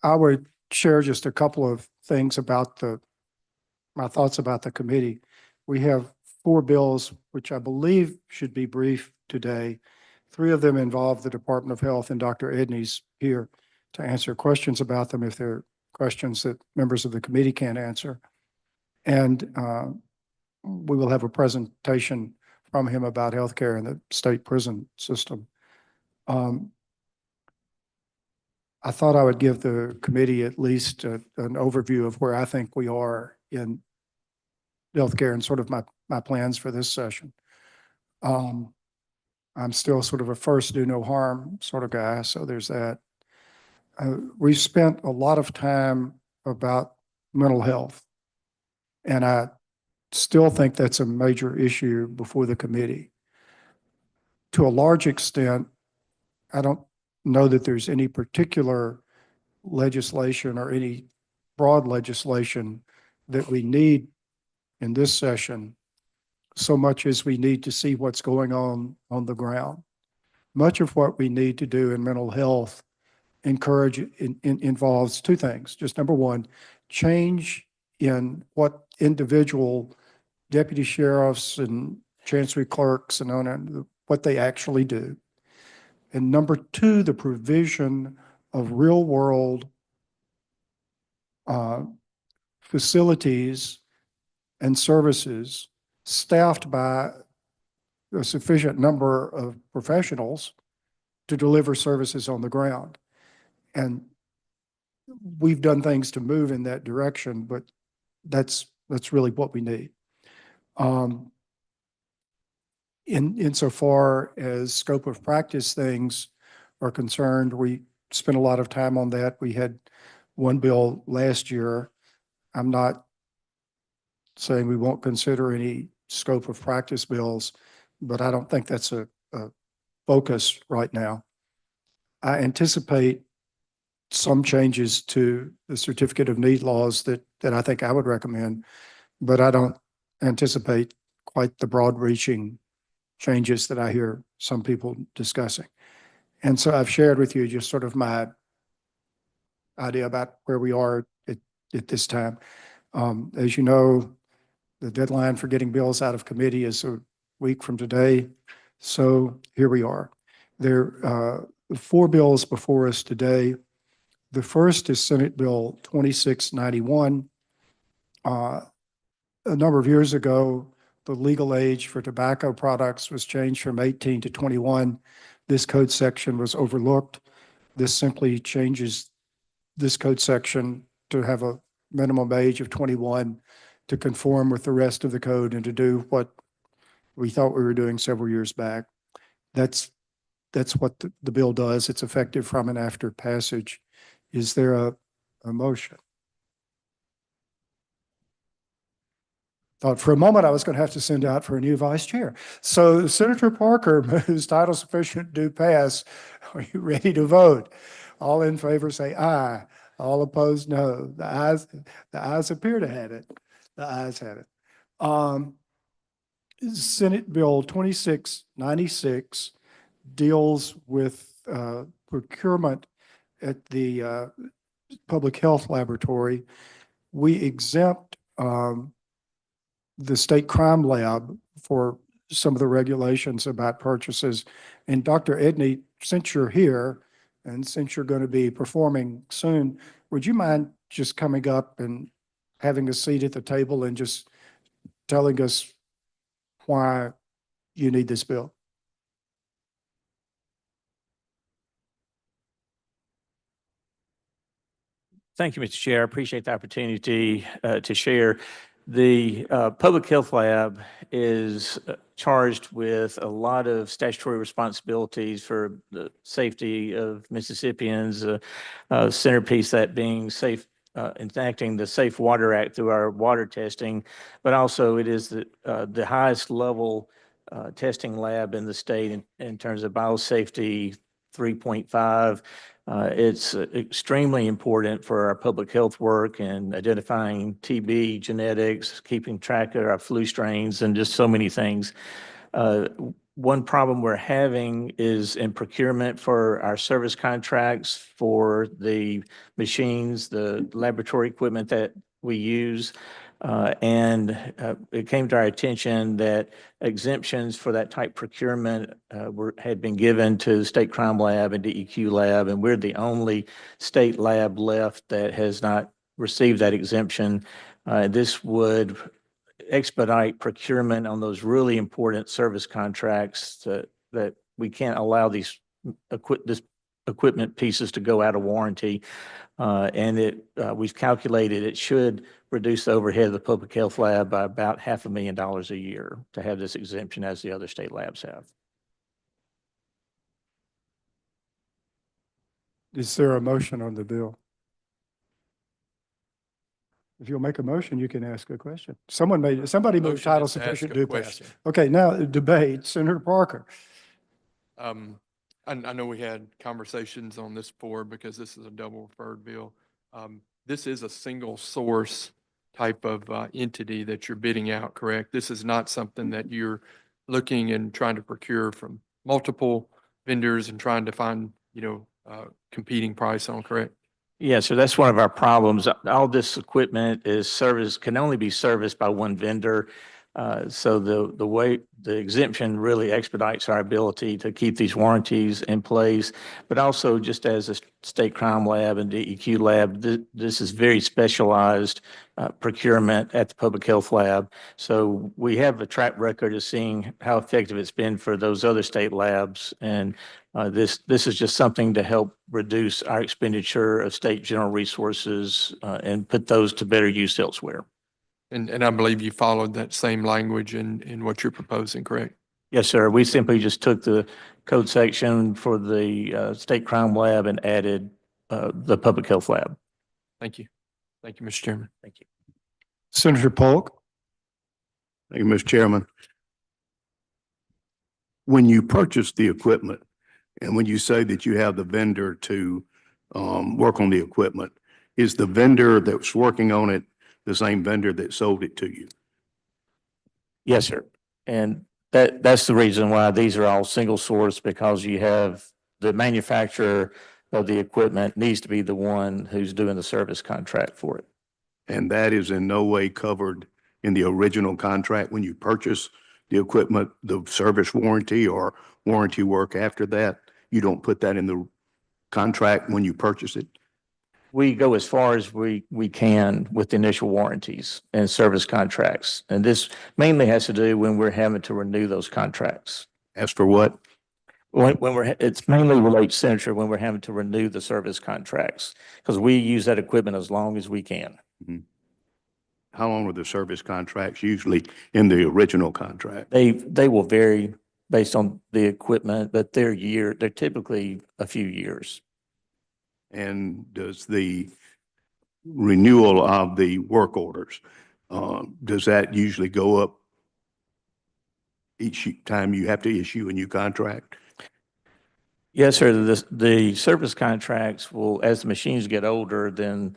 I would share just a couple of things about my thoughts about the committee. We have 4 bills, which I believe should be brief today. 3 of them involve the Department of Health, and Dr. Edney's here to answer questions about them if they're questions that members of the committee can't answer. And we will have a presentation from him about healthcare in the state prison system. I thought I would give the committee at least an overview of where I think we are in healthcare and sort of my plans for this session. I'm still sort of a first do no harm sort of guy, so there's that. We've spent a lot of time about mental health, and I still think that's a major issue before the committee. To a large extent, I don't know that there's any particular legislation or any broad legislation that we need in this session so much as we need to see what's going on the ground. Much of what we need to do in mental health involves 2 things. Just number one, change in what individual deputy sheriffs and chancery clerks and on what they actually do. And number 2, the provision of real world facilities and services staffed by a sufficient number of professionals to deliver services on the ground. And we've done things to move in that direction, but that's really what we need. Insofar as scope of practice things are concerned, we spent a lot of time on that. We had 1 bill last year. I'm not saying we won't consider any scope of practice bills, but I don't think that's a focus right now. I anticipate some changes to the certificate of need laws that I think I would recommend, but I don't anticipate quite the broad reaching changes that I hear some people discussing. And so I've shared with you just sort of my idea about where we are at this time. As you know, the deadline for getting bills out of committee is a week from today. So here we are. There are 4 bills before us today. The first is Senate Bill 2691. A number of years ago, the legal age for tobacco products was changed from 18 to 21. This code section was overlooked. This simply changes this code section to have a minimum age of 21 to conform with the rest of the code and to do what we thought we were doing several years back. That's what the bill does. It's effective from and after passage. Is there a motion? Thought for a moment I was going to have to send out for a new vice chair. So Senator Parker moves title sufficient do pass. Are you ready to vote? All in favor say aye. All opposed, no. The ayes appear to have it. The ayes have it. Senate Bill 2696 deals with procurement at the Public Health Laboratory. We exempt the state crime lab for some of the regulations about purchases. And Dr. Edney, since you're here and since you're going to be performing soon, would you mind just coming up and having a seat at the table and just telling us why you need this bill? Thank you, Mr. Chair. I appreciate the opportunity to share. The Public Health Lab is charged with a lot of statutory responsibilities for the safety of Mississippians, centerpiece that being enacting the Safe Water Act through our water testing, but also it is the highest level testing lab in the state in terms of biosafety 3.5. It's extremely important for our public health work and identifying TB, genetics, keeping track of our flu strains, and just so many things. one problem we're having is in procurement for our service contracts for the machines, the laboratory equipment that we use. It came to our attention that exemptions for that type procurement had been given to the State Crime Lab and DEQ Lab, and we're the only state lab left that has not received that exemption. This would expedite procurement on those really important service contracts that we can't allow these equipment pieces to go out of warranty. We've calculated it should reduce the overhead of the public health lab by about $500,000 a year to have this exemption as the other state labs have. Is there a motion on the bill? If you'll make a motion, you can ask a question. Somebody moved Motion title is to ask sufficient a due pass. question. Okay, now debate. Senator Parker. I know we had conversations on this before because this is a double referred bill. This is a single source type of entity that you're bidding out, correct? This is not something that you're looking and trying to procure from multiple vendors and trying to find, competing price on, correct? Yeah, so that's one of our problems. All this equipment can only be serviced by one vendor. So the way the exemption really expedites our ability to keep these warranties in place, but also just as a state crime lab and DEQ lab, this is very specialized procurement at the public health lab. So we have a track record of seeing how effective it's been for those other state labs. And this is just something to help reduce our expenditure of state general resources and put those to better use elsewhere. And I believe you followed that same language in what you're proposing, correct? Yes, sir. We simply just took the code section for the state crime lab and added the public health lab. Thank you. Thank you, Mr. Chairman. Thank you. Senator Polk. Thank you, Mr. Chairman. When you purchase the equipment and when you say that you have the vendor to work on the equipment, is the vendor that's working on it the same vendor that sold it to you? Yes, sir. And that's the reason why these are all single source, because you have the manufacturer of the equipment needs to be the one who's doing the service contract for it. And that is in no way covered in the original contract when you purchase the equipment, the service warranty or warranty work after that? You don't put that in the contract when you purchase it? We go as far as we can with the initial warranties and service contracts. And this mainly has to do when we're having to renew those contracts. As for what? It's mainly relates, Senator, when we're having to renew the service contracts, because we use that equipment as long as we can. Mm-hmm. How long are the service contracts usually in the original contract? They will vary based on the equipment, but they're typically a few years. And does the renewal of the work orders, does that usually go up each time you have to issue a new contract? Yes, sir. The service contracts will, as the machines get older, then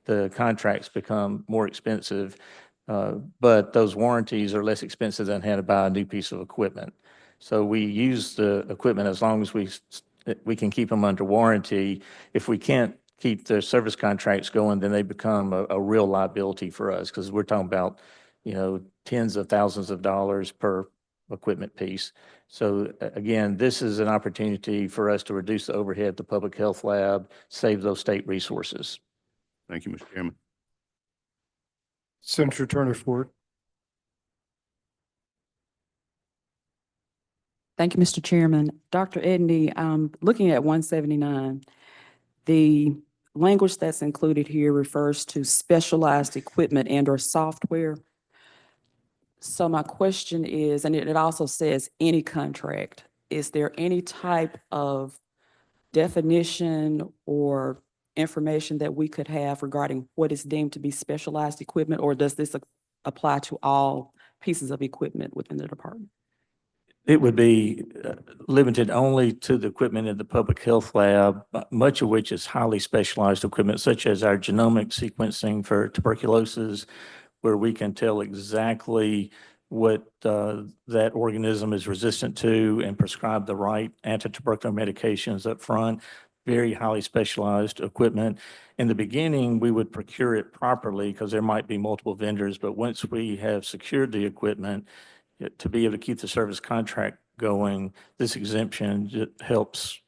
the contracts become more expensive. But those warranties are less expensive than having to buy a new piece of equipment. So we use the equipment as long as we can keep them under warranty. If we can't keep the service contracts going, then they become a real liability for us, because we're talking about, tens of thousands of dollars per equipment piece. So again, this is an opportunity for us to reduce the overhead at the public health lab, save those state resources. Thank you, Mr. Chairman. Senator Turner Ford. Thank you, Mr. Chairman. Dr. Edney, looking at 179, the language that's included here refers to specialized equipment and or software. So my question is, and it also says any contract, is there any type of definition or information that we could have regarding what is deemed to be specialized equipment, or does this apply to all pieces of equipment within the department? It would be limited only to the equipment in the public health lab, much of which is highly specialized equipment, such as our genomic sequencing for tuberculosis, where we can tell exactly what that organism is resistant to and prescribe the right antitubercular medications up front. Very highly specialized equipment. In the beginning, we would procure it properly because there might be multiple vendors, but once we have secured the equipment, to be able to keep the service contract going, this exemption helps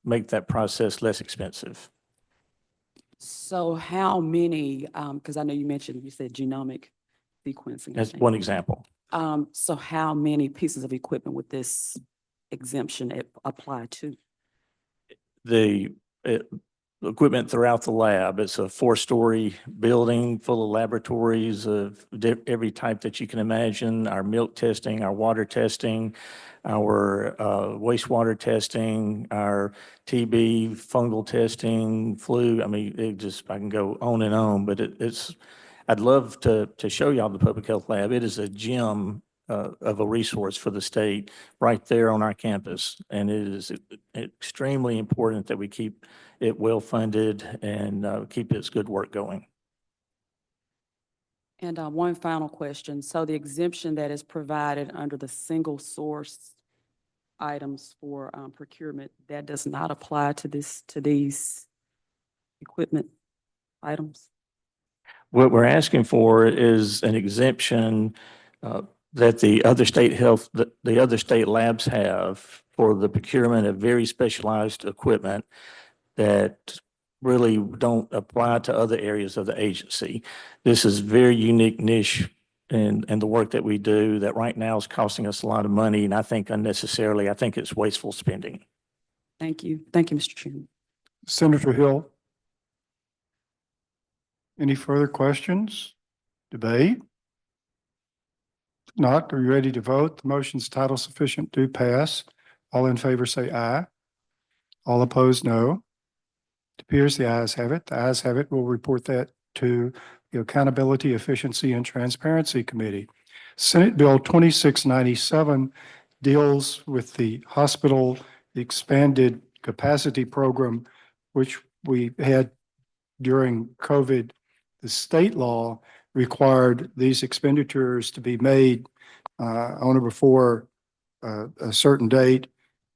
make that process less expensive. So how many, because I know you mentioned, you said genomic sequencing. I That's think. one example. So how many pieces of equipment would this exemption apply to? The equipment throughout the lab. It's a 4-story building full of laboratories of every type that you can imagine. Our milk testing, our water testing, our wastewater testing, our TB, fungal testing, flu. I mean, I can go on and on, but I'd love to show y'all the public health lab. It is a gem of a resource for the state right there on our campus. And it is extremely important that we keep it well-funded and keep its good work going. And one final question. So the exemption that is provided under the single source items for procurement, that does not apply to these equipment items? What we're asking for is an exemption that the other state labs have for the procurement of very specialized equipment that really don't apply to other areas of the agency. This is very unique niche in the work that we do that right now is costing us a lot of money, and I think unnecessarily. I think it's wasteful spending. Thank you. Thank you, Mr. Chairman. Senator Hill. Any further questions? Debate? If not, are you ready to vote? The motion's title sufficient to pass. All in favor say aye. All opposed, no. It appears the ayes have it. The ayes have it. We'll report that to the Accountability, Efficiency, and Transparency Committee. Senate Bill 2697 deals with the hospital expanded capacity program, which we had during COVID. The state law required these expenditures to be made on or before a certain date.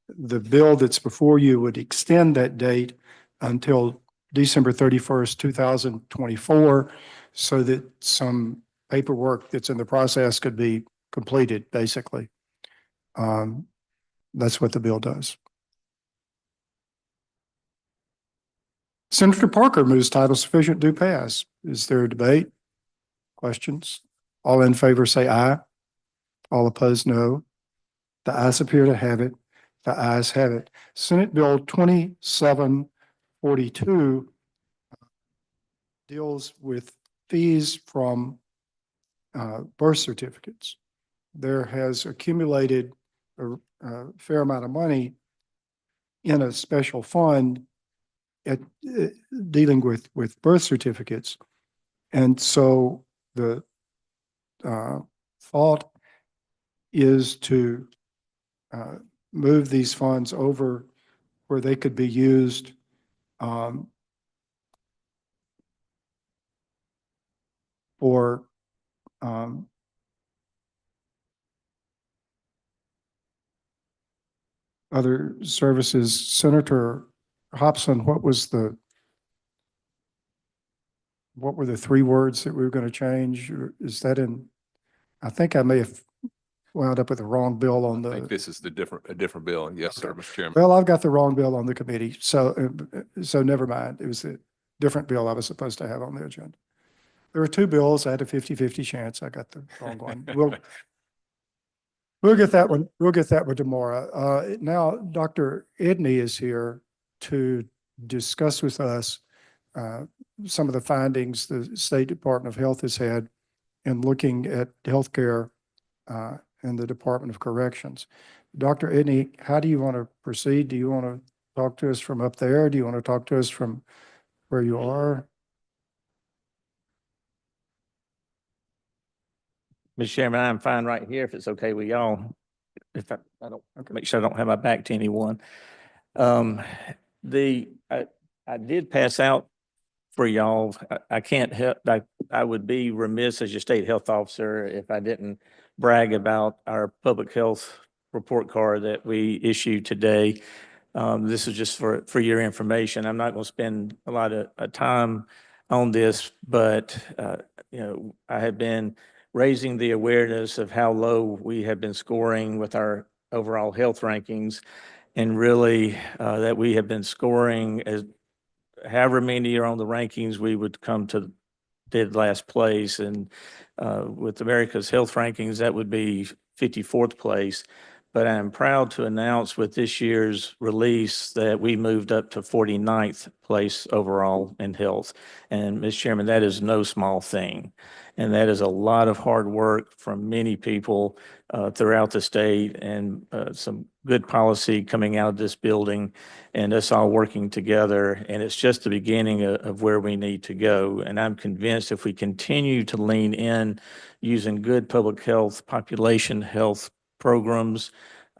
The bill that's before you would extend that date until December 31st, 2024, so that some paperwork that's in the process could be completed, basically. That's what the bill does. Senator Parker moves title sufficient to pass. Is there a debate? Questions? All in favor say aye. All opposed, no. The ayes appear to have it. The ayes have it. Senate Bill 2742 deals with fees from birth certificates. There has accumulated a fair amount of money in a special fund at dealing with birth certificates. And so the thought is to move these funds over where they could be used for other services. Senator Hobson, what were the 3 words that we were going to change? Is that in, I think I may have wound up with the wrong bill on I think the, this is a different bill. Yes, sir, Mr. Chairman. well, I've got the wrong bill on the committee. So never mind. It was a different bill I was supposed to have on the agenda. There were 2 bills. I had a 50-50 chance. I got the wrong one. We'll get that one. We'll get that one tomorrow. Now, Dr. Edney is here to discuss with us some of the findings the State Department of Health has had in looking at healthcare in the Department of Corrections. Dr. Edney, how do you want to proceed? Do you want to talk to us from up there? Do you want to talk to us from where you are? Mr. Chairman, I'm fine right here if it's okay with y'all. If I don't, Okay. make sure I don't have my back to anyone. I did pass out for y'all. I can't help, I would be remiss as your state health officer if I didn't brag about our public health report card that we issued today. This is just for your information. I'm not going to spend a lot of time on this, but, I have been raising the awareness of how low we have been scoring with our overall health rankings, and really, that we have been scoring as however many are on the rankings, we would come to dead last place. And with America's health rankings, that would be 54th place. But I'm proud to announce with this year's release that we moved up to 49th place overall in health. And Ms. Chairman, that is no small thing. And that is a lot of hard work from many people throughout the state, and some good policy coming out of this building, and us all working together. And it's just the beginning of where we need to go. And I'm convinced if we continue to lean in using good public health, population health programs,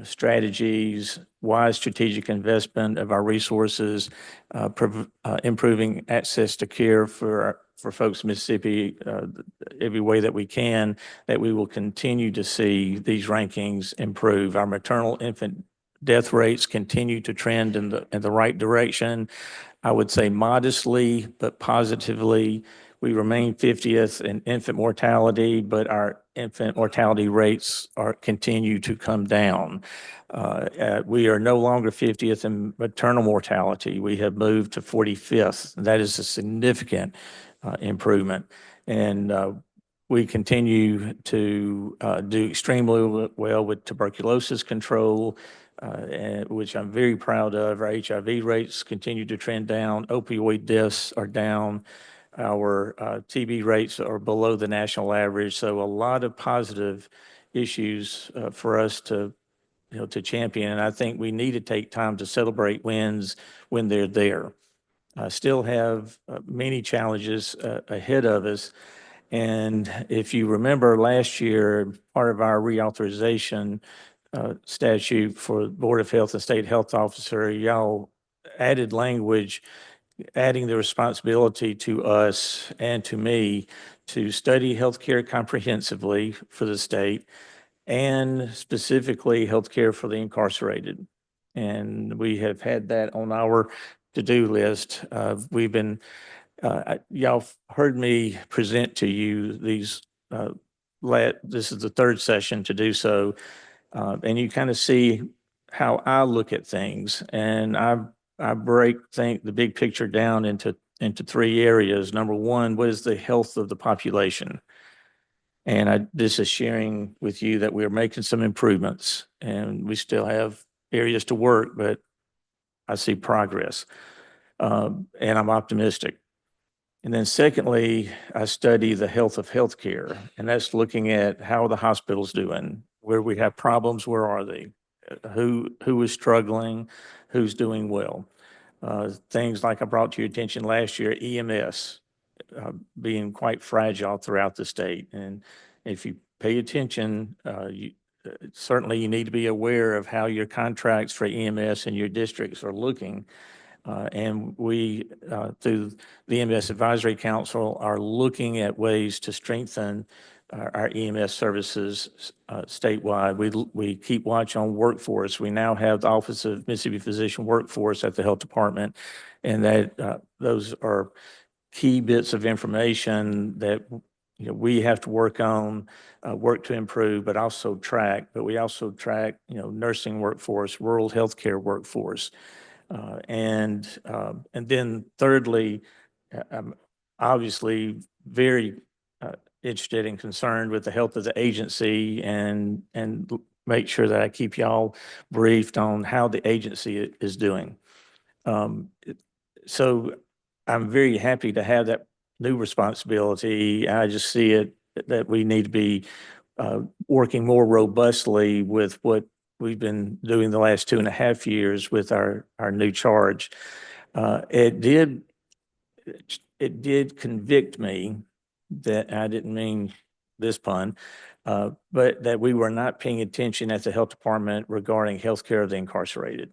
strategies, wise strategic investment of our resources, improving access to care for folks in Mississippi every way that we can, that we will continue to see these rankings improve. Our maternal infant death rates continue to trend in the right direction. I would say modestly, but positively. We remain 50th in infant mortality, but our infant mortality rates continue to come down. We are no longer 50th in maternal mortality. We have moved to 45th. That is a significant improvement. And we continue to do extremely well with tuberculosis control, which I'm very proud of. Our HIV rates continue to trend down. Opioid deaths are down. Our TB rates are below the national average. So a lot of positive issues for us to champion. And I think we need to take time to celebrate wins when they're there. Still have many challenges ahead of us. And if you remember last year, part of our reauthorization statute for Board of Health and State Health Officer, y'all added language adding the responsibility to us and to me to study healthcare comprehensively for the state, and specifically healthcare for the incarcerated. And we have had that on our to-do list. We've been, y'all heard me present to you these, this is the third session to do so. And you kind of see how I look at things. And I break the big picture down into three areas. Number one, what is the health of the population? And this is sharing with you that we're making some improvements, and we still have areas to work, but I see progress, and I'm optimistic. And then secondly, I study the health of healthcare, and that's looking at how are the hospitals doing, where we have problems, where are they? Who is struggling, who's doing well. Things like I brought to your attention last year, EMS being quite fragile throughout the state. And if you pay attention, certainly you need to be aware of how your contracts for EMS in your districts are looking. And we, through the EMS Advisory Council, are looking at ways to strengthen our EMS services statewide. We keep watch on workforce. We now have the Office of Mississippi Physician Workforce at the Health Department, and that those are key bits of information that we have to work on, work to improve, but also track. But we also track nursing workforce, rural healthcare workforce, and then thirdly, I'm obviously very interested and concerned with the health of the agency, and make sure that I keep y'all briefed on how the agency is doing. So I'm very happy to have that new responsibility. I just see it that we need to be working more robustly with what we've been doing the last 2.5 years with our new charge. It did convict me that, I didn't mean this pun, but that we were not paying attention at the health department regarding healthcare of the incarcerated.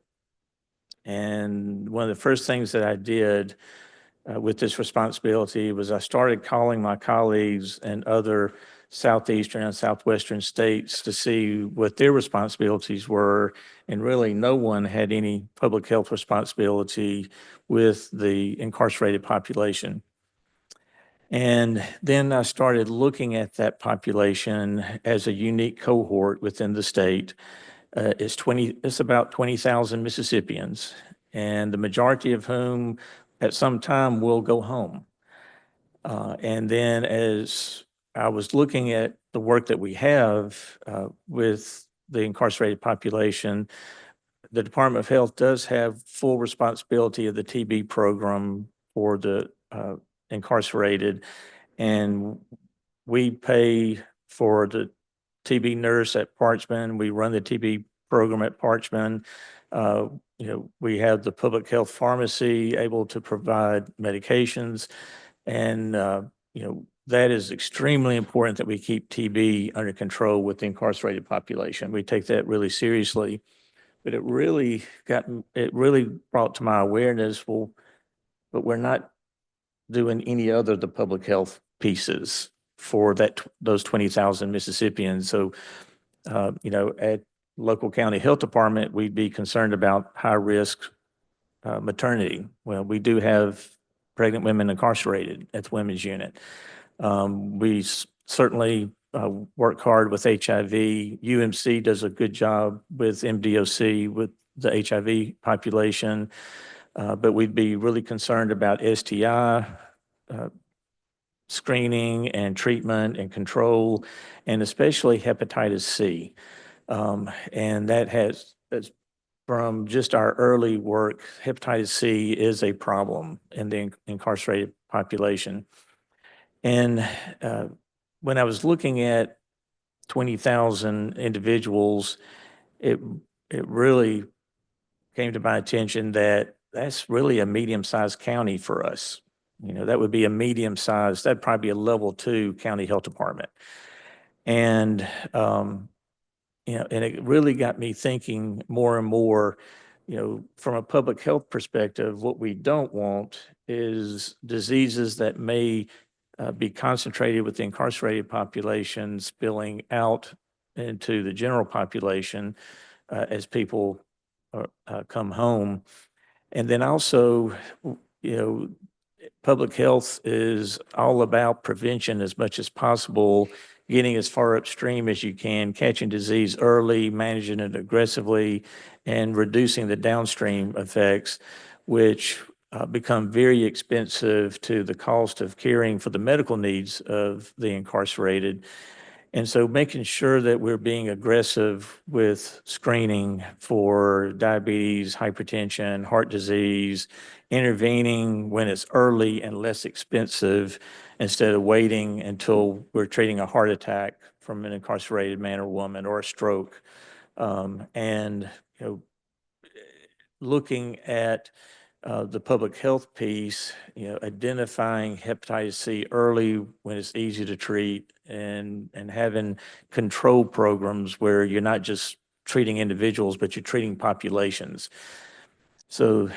And one of the first things that I did with this responsibility was I started calling my colleagues in other southeastern and southwestern states to see what their responsibilities were. And really, no one had any public health responsibility with the incarcerated population. And then I started looking at that population as a unique cohort within the state. It's about 20,000 Mississippians, and the majority of whom at some time will go home. And then as I was looking at the work that we have with the incarcerated population, the Department of Health does have full responsibility of the TB program for the incarcerated. And we pay for the TB nurse at Parchman. We run the TB program at Parchman. We have the public health pharmacy able to provide medications. And, that is extremely important that we keep TB under control with the incarcerated population. We take that really seriously. But it really brought to my awareness, well, but we're not doing any other of the public health pieces for those 20,000 Mississippians. So, at local county health department, we'd be concerned about high risk maternity. Well, we do have pregnant women incarcerated at the women's unit. We certainly work hard with HIV. UMC does a good job with MDOC, with the HIV population. But we'd be really concerned about STI screening and treatment and control, and especially hepatitis C. And that's from just our early work, hepatitis C is a problem in the incarcerated population. And when I was looking at 20,000 individuals, it really came to my attention that that's really a medium-sized county for us. That would be a medium-sized, that'd probably be a level 2 county health department. And, and it really got me thinking more and more, from a public health perspective, what we don't want is diseases that may be concentrated with the incarcerated population spilling out into the general population as people come home. And then also, public health is all about prevention as much as possible, getting as far upstream as you can, catching disease early, managing it aggressively, and reducing the downstream effects, which become very expensive to the cost of caring for the medical needs of the incarcerated. And so making sure that we're being aggressive with screening for diabetes, hypertension, heart disease, intervening when it's early and less expensive instead of waiting until we're treating a heart attack from an incarcerated man or woman or a stroke. And looking at the public health piece, identifying hepatitis C early when it's easy to treat, and having control programs where you're not just treating individuals, but you're treating populations. So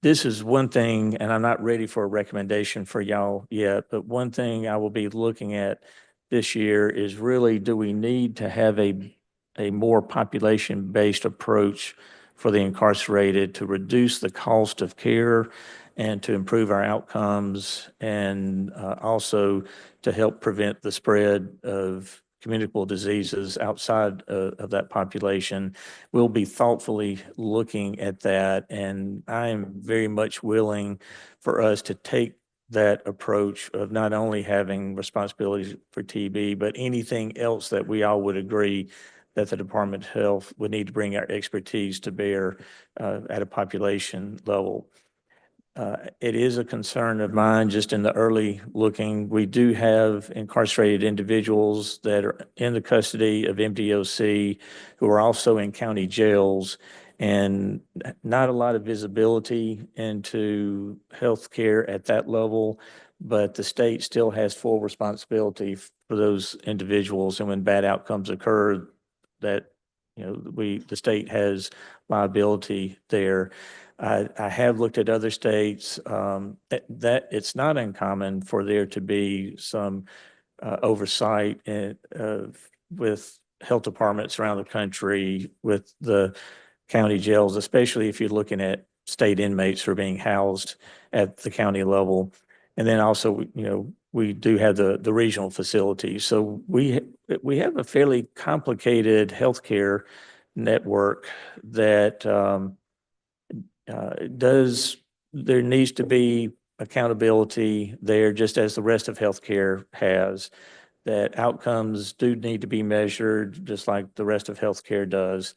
this is one thing, and I'm not ready for a recommendation for y'all yet, but one thing I will be looking at this year is really, do we need to have a more population-based approach for the incarcerated to reduce the cost of care and to improve our outcomes, and also to help prevent the spread of communicable diseases outside of that population. We'll be thoughtfully looking at that, and I am very much willing for us to take that approach of not only having responsibilities for TB, but anything else that we all would agree that the Department of Health would need to bring our expertise to bear at a population level. It is a concern of mine just in the early looking. We do have incarcerated individuals that are in the custody of MDOC who are also in county jails, and not a lot of visibility into healthcare at that level, but the state still has full responsibility for those individuals. And when bad outcomes occur, that the state has liability there. I have looked at other states, that it's not uncommon for there to be some oversight with health departments around the country, with the county jails, especially if you're looking at state inmates who are being housed at the county level. And then also, we do have the regional facilities. So we have a fairly complicated healthcare network that there needs to be accountability there, just as the rest of healthcare has, that outcomes do need to be measured, just like the rest of healthcare does.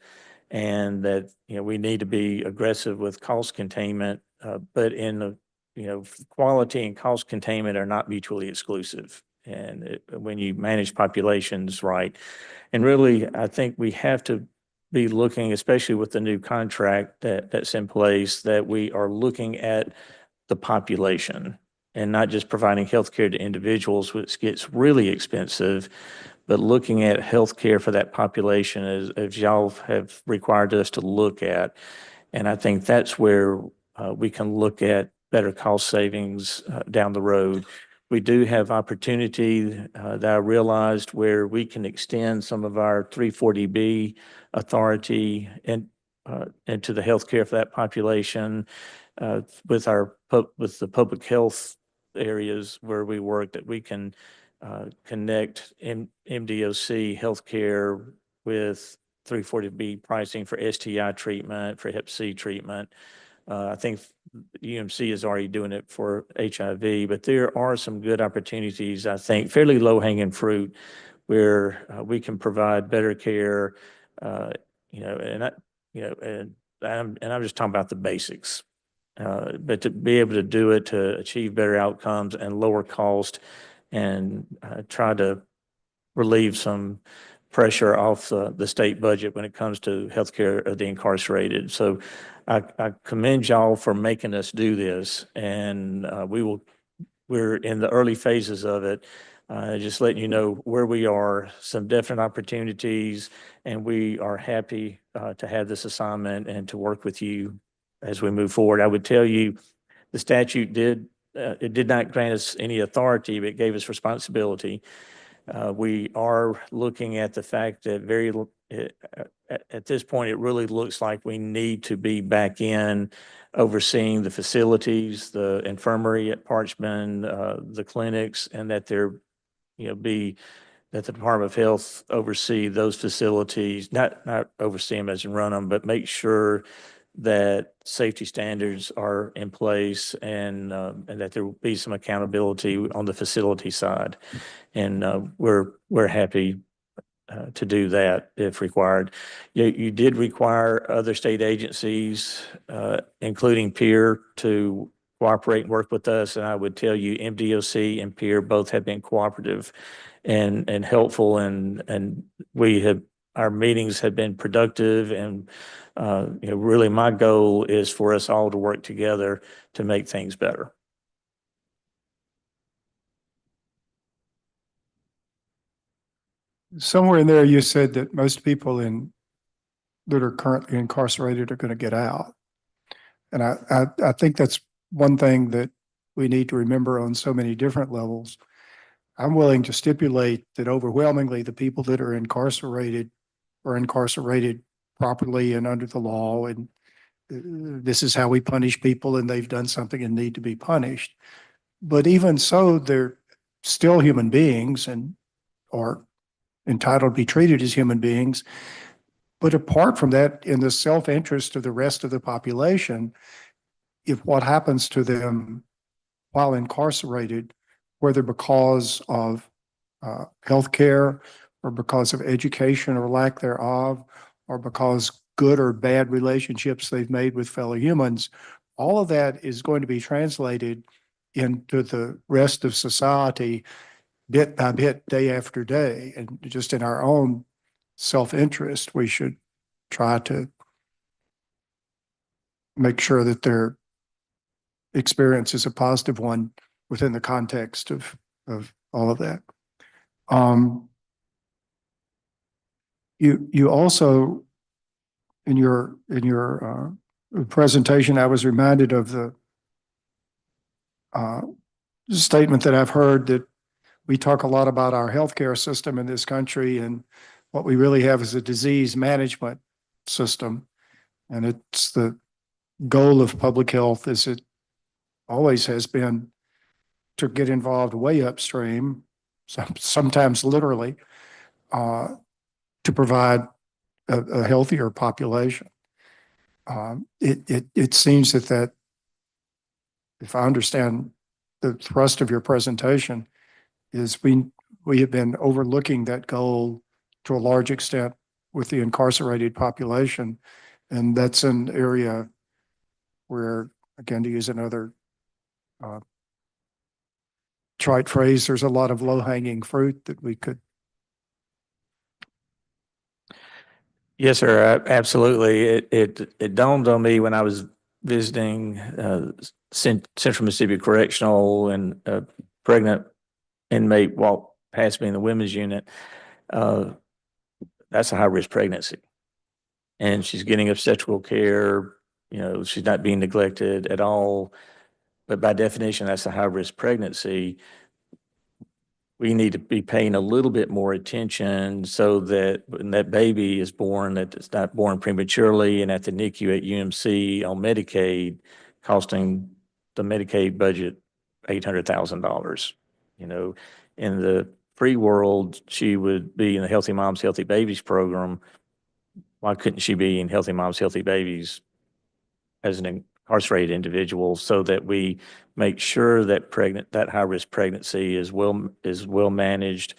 And that, we need to be aggressive with cost containment, but quality and cost containment are not mutually exclusive. And when you manage populations right, and really, I think we have to be looking, especially with the new contract that's in place, that we are looking at the population and not just providing healthcare to individuals, which gets really expensive, but looking at healthcare for that population as y'all have required us to look at. And I think that's where we can look at better cost savings down the road. We do have opportunity that I realized where we can extend some of our 340B authority into the healthcare for that population with the public health areas where we work, that we can connect MDOC healthcare with 340B pricing for STI treatment, for Hep C treatment. I think UMC is already doing it for HIV, but there are some good opportunities, I think, fairly low-hanging fruit, where we can provide better care, and I'm just talking about the basics. But to be able to do it, to achieve better outcomes and lower cost, and try to relieve some pressure off the state budget when it comes to healthcare of the incarcerated. So I commend y'all for making us do this, and we're in the early phases of it. Just letting you know where we are, some different opportunities, and we are happy to have this assignment and to work with you as we move forward. I would tell you, the statute did not grant us any authority, but it gave us responsibility. We are looking at the fact that at this point, it really looks like we need to be back in overseeing the facilities, the infirmary at Parchman, the clinics, and that that the Department of Health oversee those facilities, not oversee them as in run them, but make sure that safety standards are in place, and that there will be some accountability on the facility side. And we're happy to do that if required. You did require other state agencies, including PEER, to cooperate and work with us. And I would tell you, MDOC and PEER both have been cooperative and helpful, and our meetings have been productive. And really, my goal is for us all to work together to make things better. Somewhere in there, you said that most people that are currently incarcerated are going to get out. And I think that's one thing that we need to remember on so many different levels. I'm willing to stipulate that overwhelmingly the people that are incarcerated properly and under the law, and this is how we punish people, and they've done something and need to be punished. But even so, they're still human beings and are entitled to be treated as human beings. But apart from that, in the self-interest of the rest of the population, if what happens to them while incarcerated, whether because of healthcare or because of education or lack thereof, or because good or bad relationships they've made with fellow humans, all of that is going to be translated into the rest of society bit by bit, day after day. And just in our own self-interest, we should try to make sure that their experience is a positive one within the context of all of that. You also, in your presentation, I was reminded of the statement that I've heard that we talk a lot about our healthcare system in this country, and what we really have is a disease management system. And it's the goal of public health, as it always has been, to get involved way upstream, sometimes literally, to provide a healthier population. It seems that, if I understand the thrust of your presentation, is we have been overlooking that goal to a large extent with the incarcerated population. And that's an area where, again, to use another trite phrase, there's a lot of low-hanging fruit that we could. Yes, sir, absolutely. It dawned on me when I was visiting Central Mississippi Correctional, and a pregnant inmate walked past me in the women's unit. That's a high-risk pregnancy. And she's getting obstetrical care, she's not being neglected at all. But by definition, that's a high-risk pregnancy. We need to be paying a little bit more attention so that when that baby is born, that it's not born prematurely and at the NICU at UMC on Medicaid, costing the Medicaid budget $800,000. In the free world, she would be in the Healthy Moms, Healthy Babies program. Why couldn't she be in Healthy Moms, Healthy Babies as an incarcerated individual, so that we make sure that that high-risk pregnancy is well managed,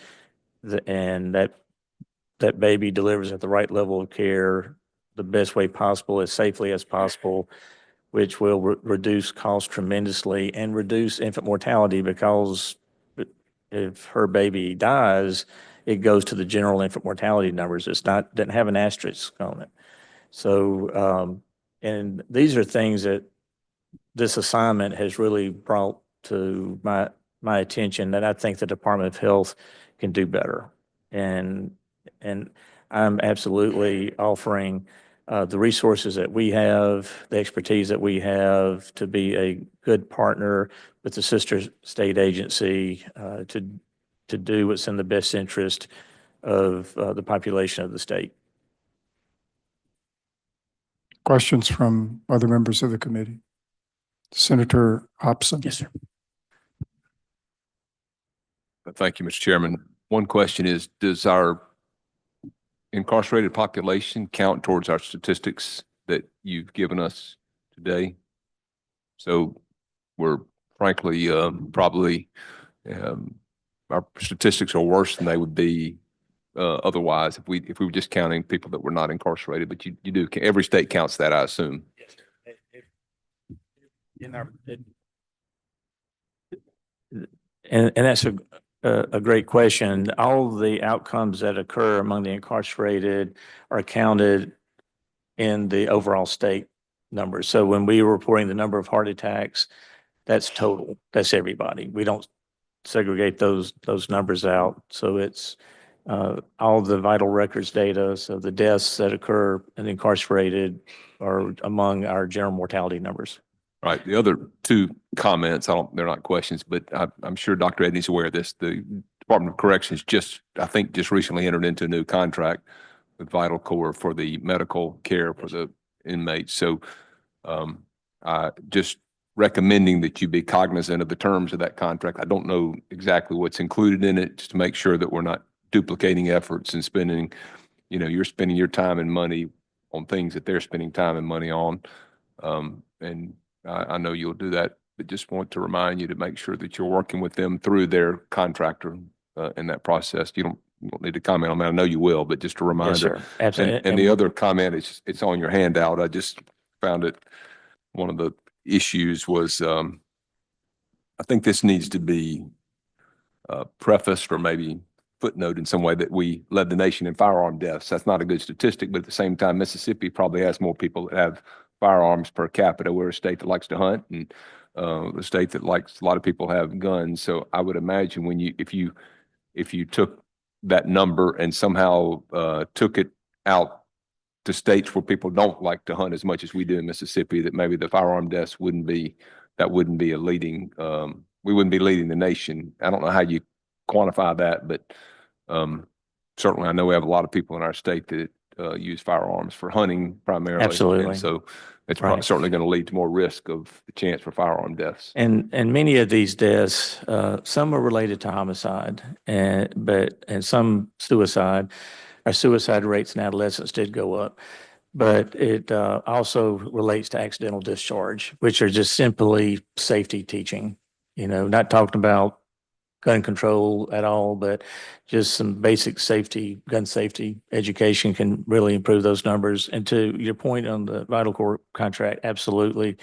and that baby delivers at the right level of care, the best way possible, as safely as possible, which will reduce costs tremendously and reduce infant mortality, because if her baby dies, it goes to the general infant mortality numbers. Doesn't have an asterisk on it. So, and these are things that this assignment has really brought to my attention, that I think the Department of Health can do better. And I'm absolutely offering the resources that we have, the expertise that we have, to be a good partner with the sister state agency to do what's in the best interest of the population of the state. Questions from other members of the committee? Senator Hobson. Yes, sir. Thank you, Mr. Chairman. One question is, does our incarcerated population count towards our statistics that you've given us today? So we're frankly, probably, our statistics are worse than they would be otherwise if we were just counting people that were not incarcerated. But you do, every state counts that, I assume. Yes, sir. And that's a great question. All the outcomes that occur among the incarcerated are counted in the overall state numbers. So when we were reporting the number of heart attacks, that's total. That's everybody. We don't segregate those numbers out. So it's all the vital records data. So the deaths that occur in the incarcerated are among our general mortality numbers. Right. The other two comments, they're not questions, but I'm sure Dr. Edney's aware of this. The Department of Corrections just recently entered into a new contract with Vital Corps for the medical care for the inmates. So just recommending that you be cognizant of the terms of that contract. I don't know exactly what's included in it, just to make sure that we're not duplicating efforts and spending, you're spending your time and money on things that they're spending time and money on. And I know you'll do that, but just want to remind you to make sure that you're working with them through their contractor in that process. You don't need to comment on that. I know you will, but just a reminder. Yes, sir. Absolutely. And the other comment is, it's on your handout. I just found it, one of the issues was, I think this needs to be prefaced or maybe footnote in some way, that we led the nation in firearm deaths. That's not a good statistic, but at the same time, Mississippi probably has more people that have firearms per capita. We're a state that likes to hunt, and a state that likes, a lot of people have guns. So I would imagine if you took that number and somehow took it out to states where people don't like to hunt as much as we do in Mississippi, that maybe the firearm deaths wouldn't be a leading, we wouldn't be leading the nation. I don't know how you quantify that, but certainly I know we have a lot of people in our state that use firearms for hunting primarily. Absolutely. And so it's Right. certainly going to lead to more risk of the chance for firearm deaths. And many of these deaths, some are related to homicide and some suicide. Our suicide rates in adolescents did go up, but it also relates to accidental discharge, which are just simply safety teaching, not talking about gun control at all, but just some basic safety, gun safety education can really improve those numbers. And to your point on the Vital Corps contract, absolutely.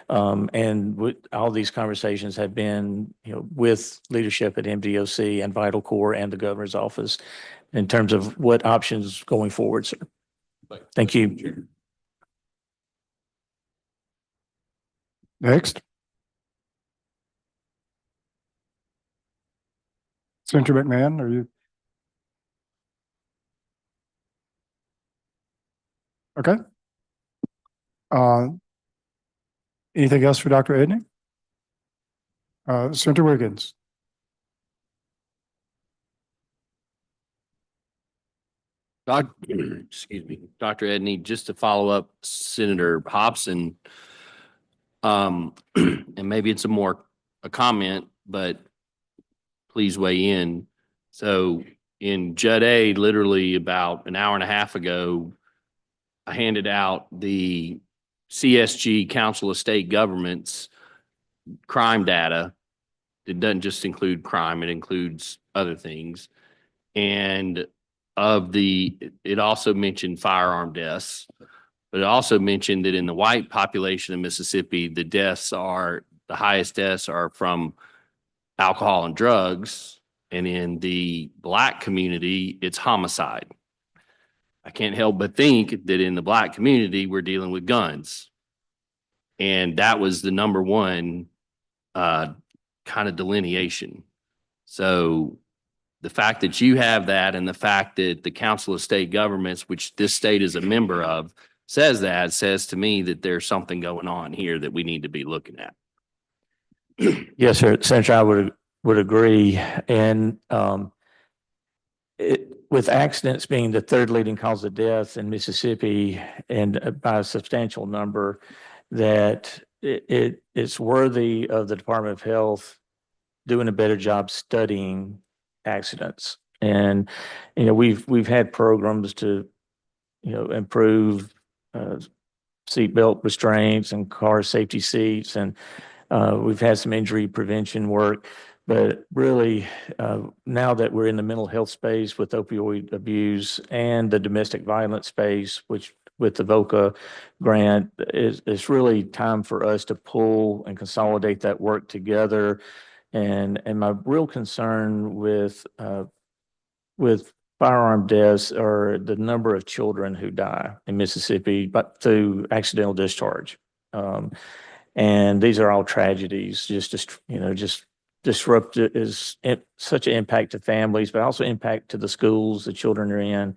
And all these conversations have been, with leadership at MDOC and Vital Corps and the governor's office in terms of what options going forward, sir. Thank you. Next. Senator McMahon, are you? Okay. Anything else for Dr. Edney? Senator Wiggins. Excuse me, Dr. Edney, just to follow up Senator Hobson, and maybe it's a comment, but please weigh in. So in Judd A, literally about an hour and a half ago, I handed out the CSG Council of State Governments crime data. It doesn't just include crime, it includes other things. And it also mentioned firearm deaths, but it also mentioned that in the white population of Mississippi, the highest deaths are from alcohol and drugs. And in the Black community, it's homicide. I can't help but think that in the Black community, we're dealing with guns. And that was the number one kind of delineation. So the fact that you have that and the fact that the Council of State Governments, which this state is a member of, says to me that there's something going on here that we need to be looking at. Yes, sir. Senator, I would agree. And with accidents being the third leading cause of death in Mississippi and by a substantial number, that it's worthy of the Department of Health doing a better job studying accidents. And, we've had programs to, improve seatbelt restraints and car safety seats. And we've had some injury prevention work, but really now that we're in the mental health space with opioid abuse and the domestic violence space, which with the VOCA grant, it's really time for us to pull and consolidate that work together. And my real concern with firearm deaths are the number of children who die in Mississippi, but through accidental discharge. And these are all tragedies, just disruptive is such an impact to families, but also impact to the schools the children are in.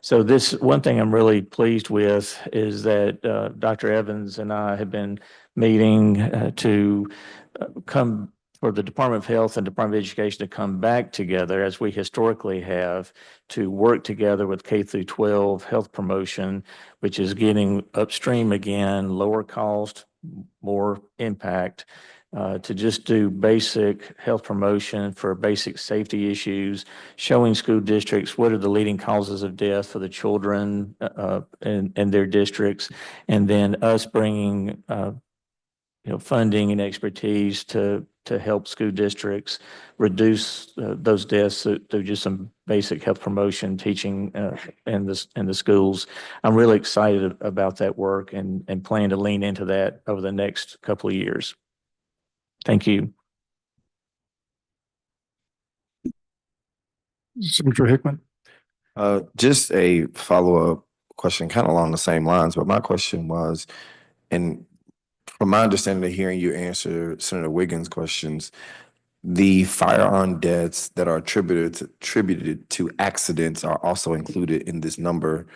So this one thing I'm really pleased with is that Dr. Evans and I have been meeting to come for the Department of Health and Department of Education to come back together, as we historically have, to work together with K through 12 health promotion, which is getting upstream again, lower cost, more impact, to just do basic health promotion for basic safety issues, showing school districts what are the leading causes of death for the children in their districts, and then us bringing funding and expertise to help school districts reduce those deaths through just some basic health promotion teaching in the schools. I'm really excited about that work and plan to lean into that over the next couple of years. Thank you. Senator Hickman. Just a follow-up question, kind of along the same lines, but my question was, and from my understanding of hearing you answer Senator Wiggins' questions, the firearm deaths that are attributed to accidents are also included in this number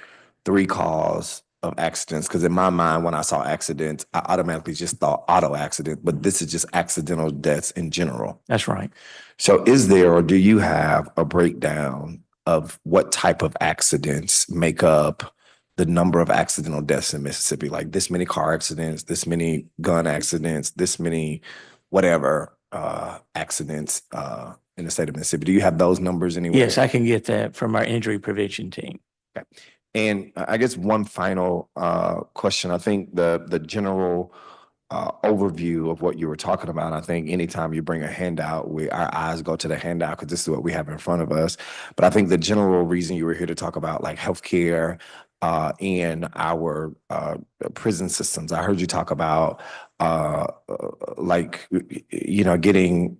the recalls of accidents? Because in my mind, when I saw accidents, I automatically just thought auto accident, but this is just accidental deaths in general. That's right. So is there, or do you have a breakdown of what type of accidents make up the number of accidental deaths in Mississippi? Like this many car accidents, this many gun accidents, this many whatever accidents in the state of Mississippi. Do you have those numbers anywhere? Yes, I can get that from our injury prevention team. And I guess one final question. I think the general overview of what you were talking about. I think anytime you bring a handout, our eyes go to the handout because this is what we have in front of us. But I think the general reason you were here to talk about like healthcare and our prison systems. I heard you talk about like getting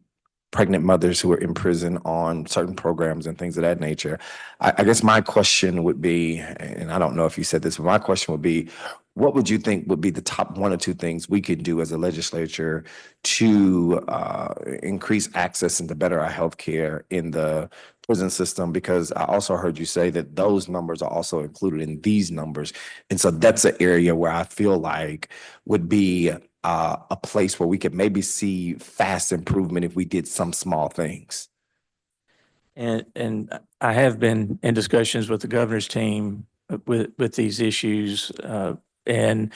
pregnant mothers who are in prison on certain programs and things of that nature. I guess my question would be, and I don't know if you said this, but my question would be, what would you think would be the top one or two things we could do as a legislature to increase access and to better our healthcare in the prison system? Because I also heard you say that those numbers are also included in these numbers. And so that's an area where I feel like would be a place where we could maybe see fast improvement if we did some small things. And I have been in discussions with the governor's team with these issues. And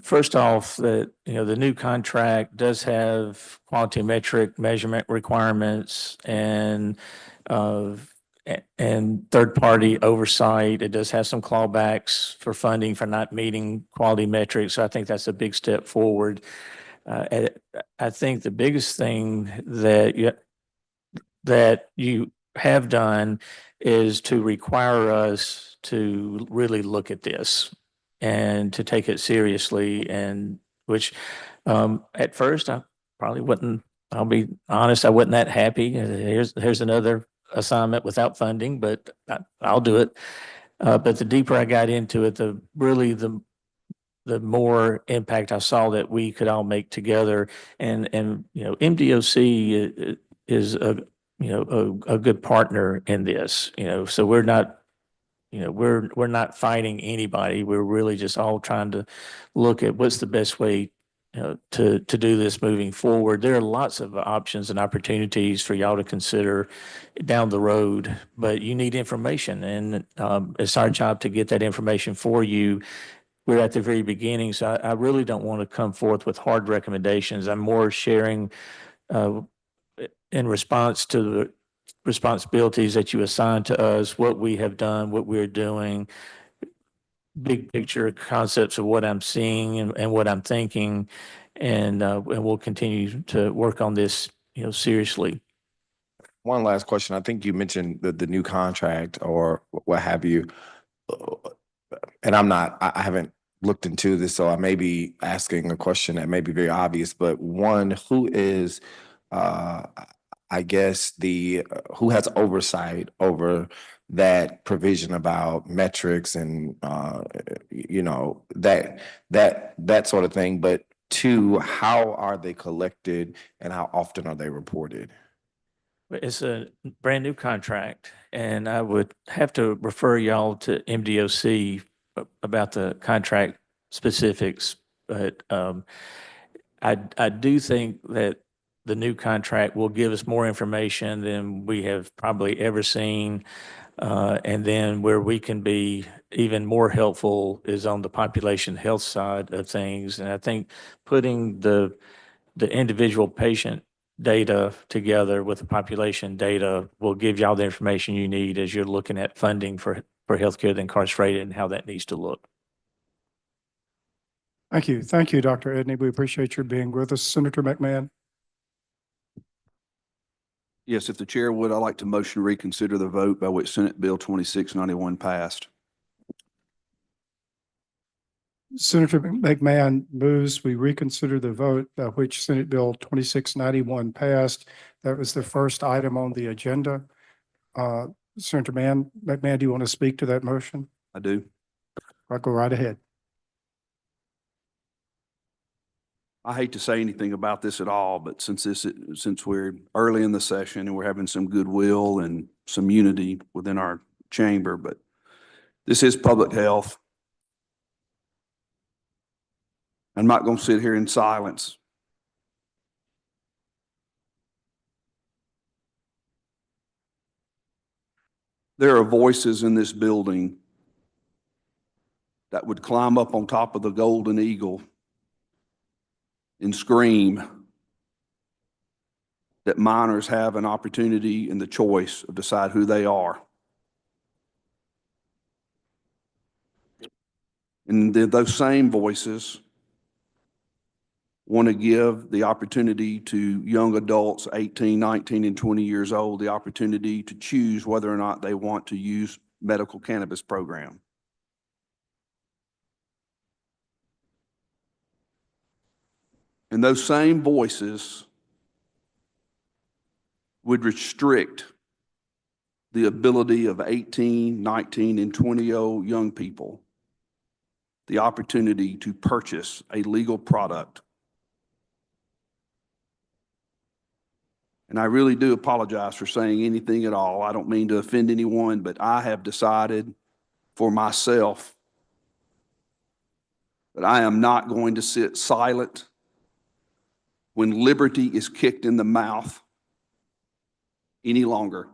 first off, the new contract does have quality metric measurement requirements and third-party oversight. It does have some clawbacks for funding for not meeting quality metrics. So I think that's a big step forward. I think the biggest thing that you have done is to require us to really look at this and to take it seriously, and which at first I probably wouldn't, I'll be honest, I wasn't that happy. Here's another assignment without funding, but I'll do it. But the deeper I got into it, the more impact I saw that we could all make together. And MDOC is a good partner in this, so we're not, we're not fighting anybody. We're really just all trying to look at what's the best way to do this moving forward. There are lots of options and opportunities for y'all to consider down the road, but you need information, and it's our job to get that information for you. We're at the very beginning, so I really don't want to come forth with hard recommendations. I'm more sharing in response to the responsibilities that you assign to us, what we have done, what we're doing, big picture concepts of what I'm seeing and what I'm thinking, and we'll continue to work on this, seriously. One last question. I think you mentioned the new contract or what have you. And I haven't looked into this, so I may be asking a question that may be very obvious, but one, who is, I guess who has oversight over that provision about metrics and, that sort of thing. But two, how are they collected and how often are they reported? It's a brand new contract, and I would have to refer y'all to MDOC about the contract specifics. But I do think that the new contract will give us more information than we have probably ever seen. And then where we can be even more helpful is on the population health side of things. And I think putting the individual patient data together with the population data will give y'all the information you need as you're looking at funding for healthcare, the incarcerated, and how that needs to look. Thank you. Thank you, Dr. Edney. We appreciate your being with us. Senator McMahon. Yes, if the chair would, I'd like to motion to reconsider the vote by which Senate Bill 2691 passed. Senator McMahon moves we reconsider the vote by which Senate Bill 2691 passed. That was the first item on the agenda. Senator McMahon, do you want to speak to that motion? I do. I'll go right ahead. I hate to say anything about this at all, but since we're early in the session and we're having some goodwill and some unity within our chamber, but This is public health. I'm not going to sit here in silence. There are voices in this building that would climb up on top of the golden eagle and scream that minors have an opportunity and the choice of decide who they are. And those same voices want to give the opportunity to young adults, 18, 19, and 20 years old, the opportunity to choose whether or not they want to use medical cannabis program. And those same voices would restrict the ability of 18, 19, and 20-year-old young people the opportunity to purchase a legal product. And I really do apologize for saying anything at all. I don't mean to offend anyone, but I have decided for myself that I am not going to sit silent when liberty is kicked in the mouth any longer.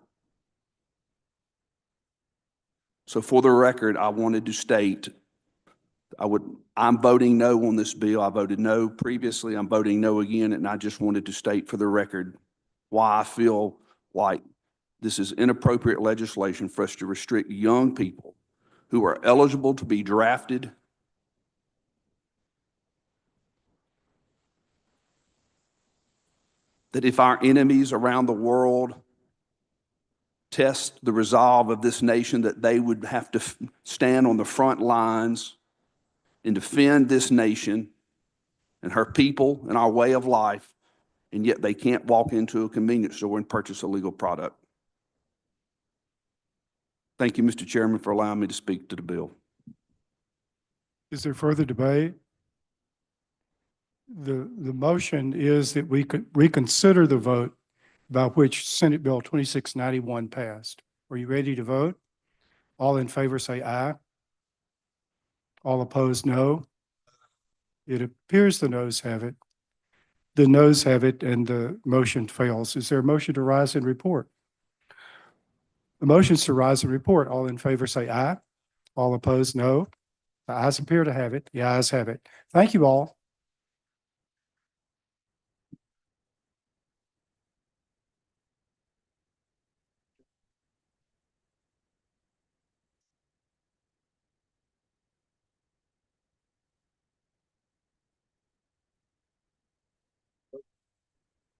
So for the record, I wanted to state I'm voting no on this bill. I voted no previously. I'm voting no again. And I just wanted to state for the record why I feel like this is inappropriate legislation for us to restrict young people who are eligible to be drafted, that if our enemies around the world test the resolve of this nation, that they would have to stand on the front lines and defend this nation and her people and our way of life, and yet they can't walk into a convenience store and purchase a legal product. Thank you, Mr. Chairman, for allowing me to speak to the bill. Is there further debate? The motion is that we could reconsider the vote by which Senate Bill 2691 passed. Are you ready to vote? All in favor say aye. All opposed, no. It appears the noes have it. The noes have it and the motion fails. Is there a motion to rise and report? The motion's to rise and report. All in favor say aye. All opposed, no. The ayes appear to have it. The ayes have it. Thank you all.